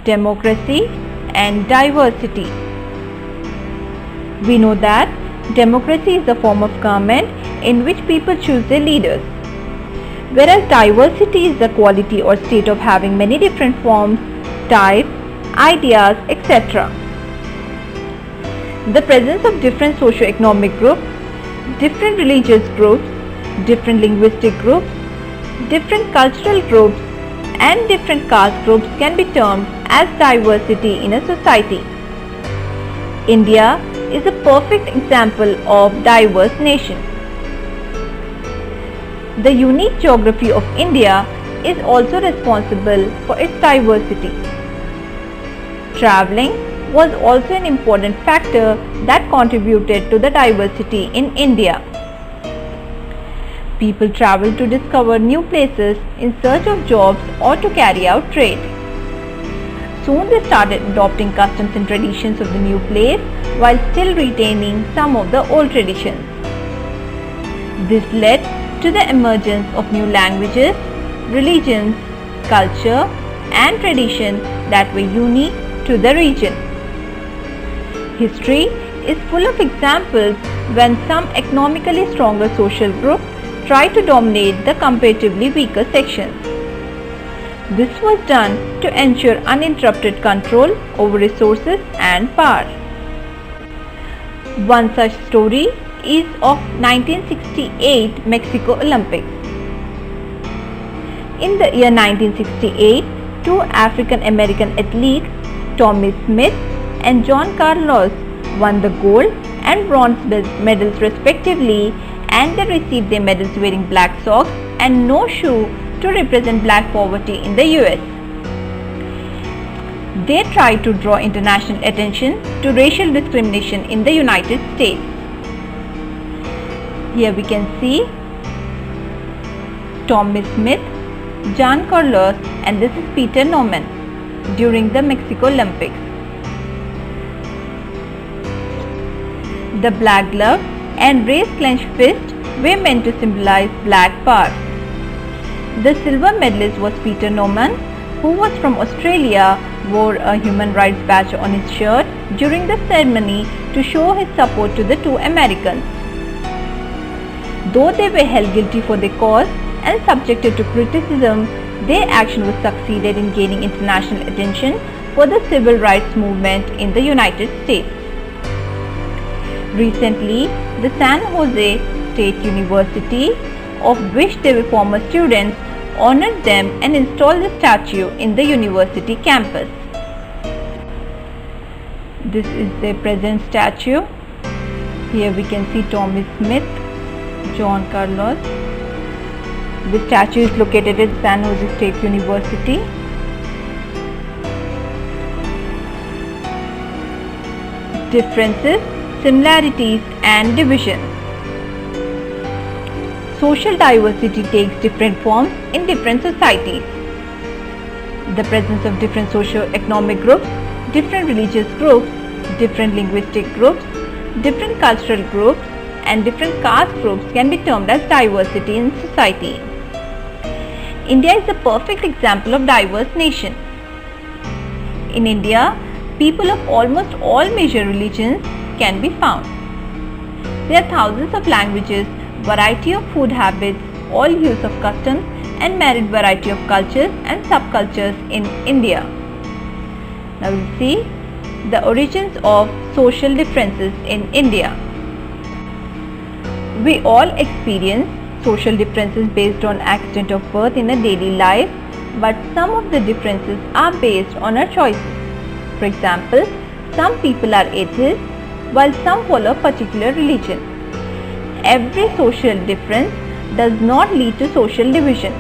democracy and diversity. We know that democracy is a form of government in which people choose their leaders, whereas diversity is the quality or state of having many different forms, types, ideas, etc. The presence of different socio-economic groups, different religious groups, different linguistic groups, different cultural groups, and different caste groups can be termed as diversity in a society. India is a perfect example of diverse nation. The unique geography of India is also responsible for its diversity. Traveling was also an important factor that contributed to the diversity in India. People traveled to discover new places in search of jobs or to carry out trade. Soon they started adopting customs and traditions of the new place while still retaining some of the old traditions. This led to the emergence of new languages, religions, culture, and tradition that were unique to the region. History is full of examples when some economically stronger social groups try to dominate the comparatively weaker sections. This was done to ensure uninterrupted control over resources and power. One such story is of 1968 Mexico Olympics. In the year 1968, two African American athletes, Tommie Smith and John Carlos, won the gold and bronze medals respectively, and they received their medals wearing black socks and no shoe to represent black poverty in the US. They tried to draw international attention to racial discrimination in the United States. Here we can see Tommie Smith, John Carlos, and this is Peter Norman during the Mexico Olympics. The black glove and raised clenched fist were meant to symbolize black power. The silver medalist was Peter Norman, who was from Australia, wore a human rights badge on his shirt during the ceremony to show his support to the two Americans. Though they were held guilty for their cause and subjected to criticism, their action was succeeded in gaining international attention for the civil rights movement in the United States. Recently, the San Jose State University, of which they were former students, honored them and installed the statue in the university campus. This is their present statue. Here we can see Tommie Smith, John Carlos. The statue is located at San Jose State University. Differences, similarities, and divisions. Social diversity takes different forms in different societies. The presence of different socio-economic groups, different religious groups, different linguistic groups, different cultural groups, and different caste groups can be termed as diversity in society. India is a perfect example of diverse nation. In India, people of almost all major religions can be found. There are thousands of languages, variety of food habits, all hues of customs, and varied variety of cultures and subcultures in India. Now we will see the origins of social differences in India. We all experience social differences based on accident of birth in a daily life, but some of the differences are based on our choices. For example, some people are atheists while some follow a particular religion. Every social difference does not lead to social division.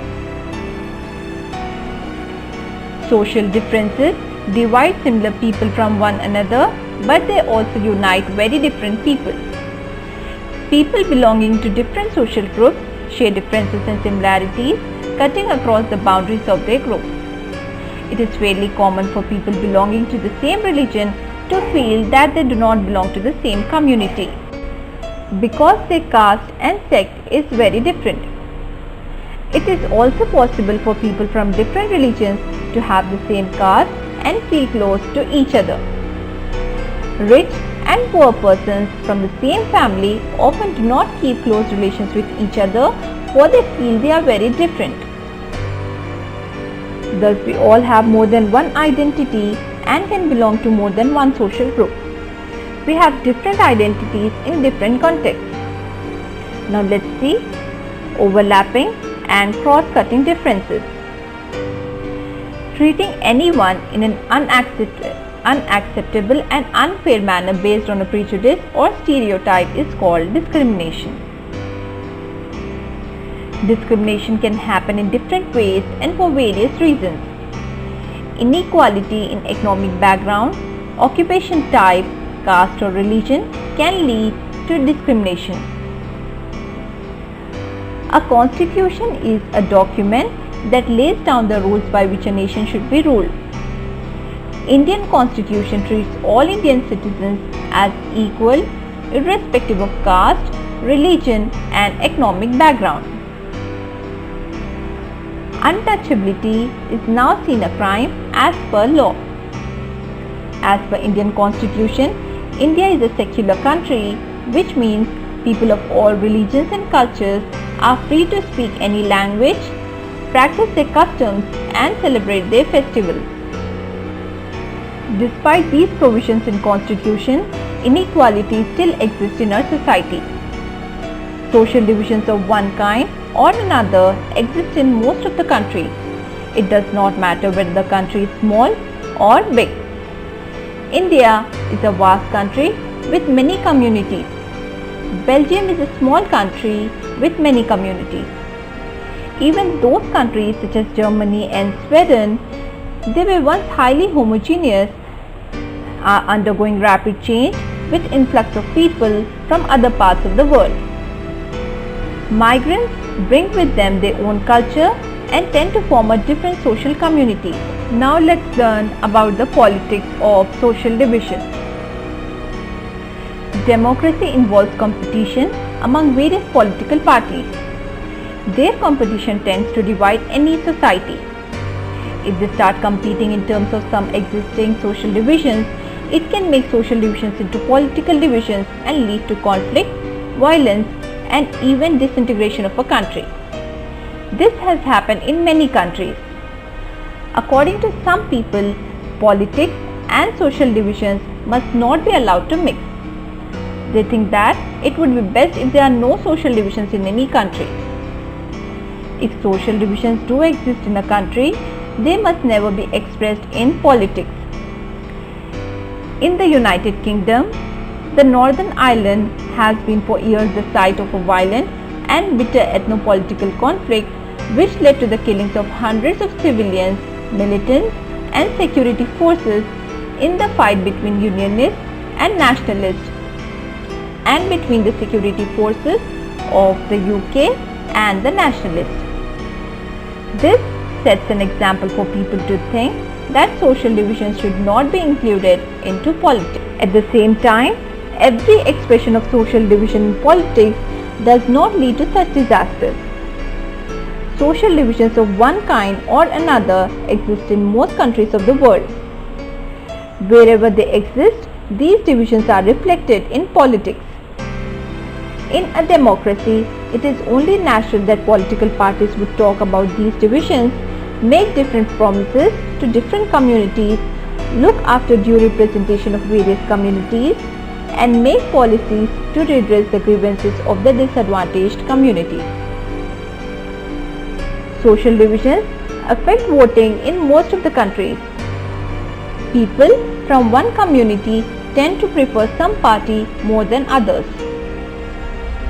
Social differences divide similar people from one another, but they also unite very different people. People belonging to different social groups share differences and similarities, cutting across the boundaries of their groups. It is fairly common for people belonging to the same religion to feel that they do not belong to the same community, because their caste and sect is very different. It is also possible for people from different religions to have the same caste and feel close to each other. Rich and poor persons from the same family often do not keep close relations with each other, for they feel they are very different. Thus, we all have more than one identity and can belong to more than one social group. We have different identities in different contexts. Now let's see overlapping and cross-cutting differences. Treating anyone in an unacceptable and unfair manner based on a prejudice or stereotype is called discrimination. Discrimination can happen in different ways and for various reasons. Inequality in economic background, occupation type, caste or religion can lead to discrimination. A constitution is a document that lays down the rules by which a nation should be ruled. Indian Constitution treats all Indian citizens as equal irrespective of caste, religion and economic background. Untouchability is now seen a crime as per law. As per Indian Constitution, India is a secular country, which means people of all religions and cultures are free to speak any language, practice their customs and celebrate their festivals. Despite these provisions in Constitution, inequality still exists in our society. Social divisions of one kind or another exist in most of the countries. It does not matter whether the country is small or big. India is a vast country with many communities. Belgium is a small country with many communities. Even those countries such as Germany and Sweden, they were once highly homogeneous, are undergoing rapid change with influx of people from other parts of the world. Migrants bring with them their own culture and tend to form a different social community. Now let's learn about the politics of social division. Democracy involves competition among various political parties. Their competition tends to divide any society. If they start competing in terms of some existing social divisions, it can make social divisions into political divisions and lead to conflict, violence, and even disintegration of a country. This has happened in many countries. According to some people, politics and social divisions must not be allowed to mix. They think that it would be best if there are no social divisions in any country. If social divisions do exist in a country, they must never be expressed in politics. In the United Kingdom, the Northern Ireland has been for years the site of a violent and bitter ethno-political conflict which led to the killings of hundreds of civilians, militants and security forces in the fight between Unionists and Nationalists and between the security forces of the UK and the Nationalists. This sets an example for people to think that social divisions should not be included into politics. At the same time, every expression of social division in politics does not lead to such disasters. Social divisions of one kind or another exist in most countries of the world. Wherever they exist, these divisions are reflected in politics. In a democracy, it is only natural that political parties would talk about these divisions, make different promises to different communities, look after due representation of various communities, and make policies to redress the grievances of the disadvantaged communities. Social divisions affect voting in most of the countries. People from one community tend to prefer some party more than others.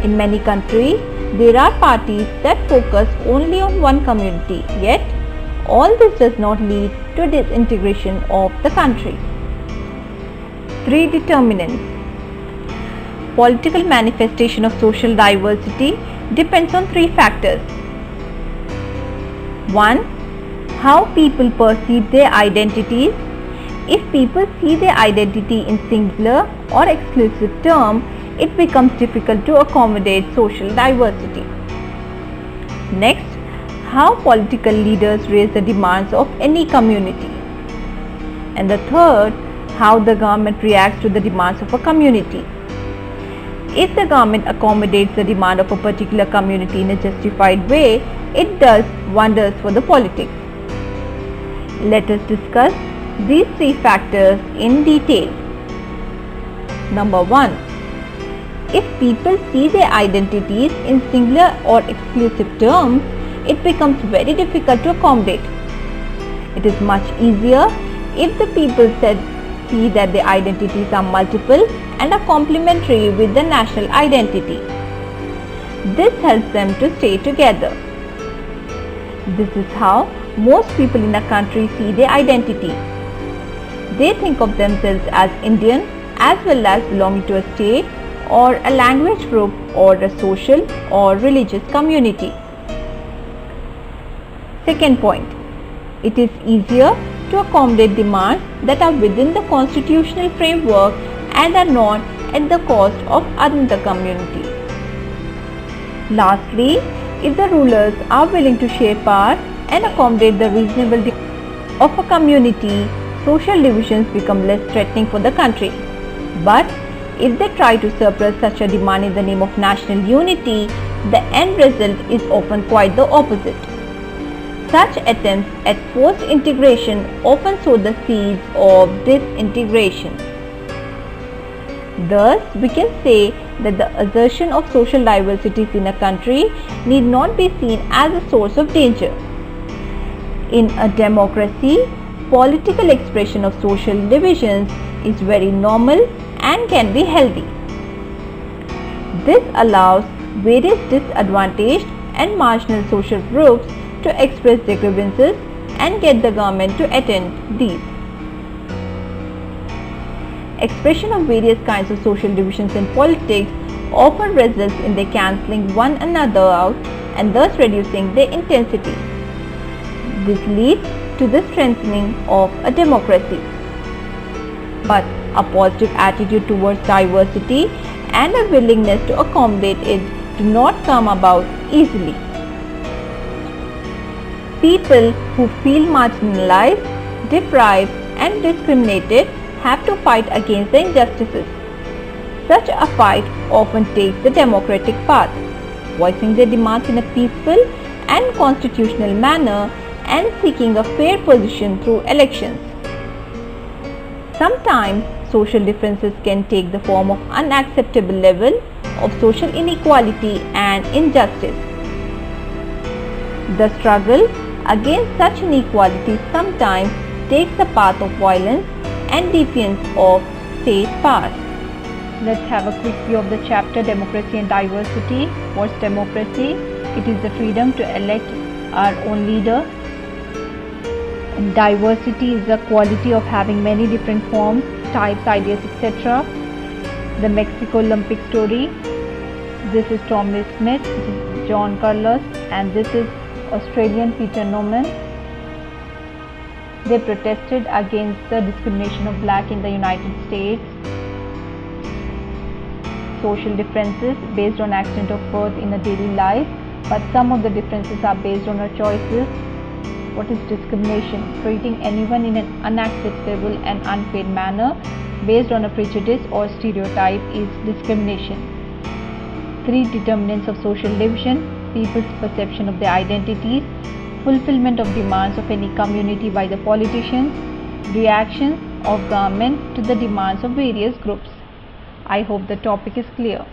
In many countries, there are parties that focus only on one community, yet all this does not lead to disintegration of the country. 3 determinants. Political manifestation of social diversity depends on 3 factors. 1. How people perceive their identities. If people see their identity in singular or exclusive term, it becomes difficult to accommodate social diversity. Next, how political leaders raise the demands of any community. And the third, how the government reacts to the demands of a community. If the government accommodates the demand of a particular community in a justified way, it does wonders for the politics. Let us discuss these three factors in detail. Number 1. If people see their identities in singular or exclusive terms, it becomes very difficult to accommodate. It is much easier if the people see that their identities are multiple and are complementary with the national identity. This helps them to stay together. This is how most people in a country see their identity. They think of themselves as Indian as well as belonging to a state or a language group or a social or religious community. Second point, it is easier to accommodate demands that are within the constitutional framework and are not at the cost of another community. Lastly, if the rulers are willing to share power and accommodate the reasonable demands of a community, social divisions become less threatening for the country. But if they try to suppress such a demand in the name of national unity, the end result is often quite the opposite. Such attempts at forced integration often sow the seeds of disintegration. Thus, we can say that the assertion of social diversities in a country need not be seen as a source of danger. In a democracy, political expression of social divisions is very normal and can be healthy. This allows various disadvantaged and marginal social groups to express their grievances and get the government to attend these. Expression of various kinds of social divisions in politics often results in their cancelling one another out and thus reducing their intensity. This leads to the strengthening of a democracy. But a positive attitude towards diversity and a willingness to accommodate it do not come about easily. People who feel marginalized, deprived and discriminated have to fight against the injustices. Such a fight often takes the democratic path, voicing their demands in a peaceful and constitutional manner and seeking a fair position through elections. Sometimes social differences can take the form of unacceptable level of social inequality and injustice. The struggle against such inequality sometimes takes the path of violence and defiance of state power. Let's have a quick view of the chapter Democracy and Diversity. What's democracy? It is the freedom to elect our own leader. And diversity is the quality of having many different forms, types, ideas, etc. The Mexico Olympic story. This is Tommie Smith, this is John Carlos, and this is Australian Peter Norman. They protested against the discrimination of black in the United States. Social differences based on accident of birth in a daily life, but some of the differences are based on our choices. What is discrimination? Treating anyone in an unacceptable and unfair manner based on a prejudice or stereotype is discrimination. 3 determinants of social division: people's perception of their identities, fulfillment of demands of any community by the politicians, reactions of government to the demands of various groups. I hope the topic is clear.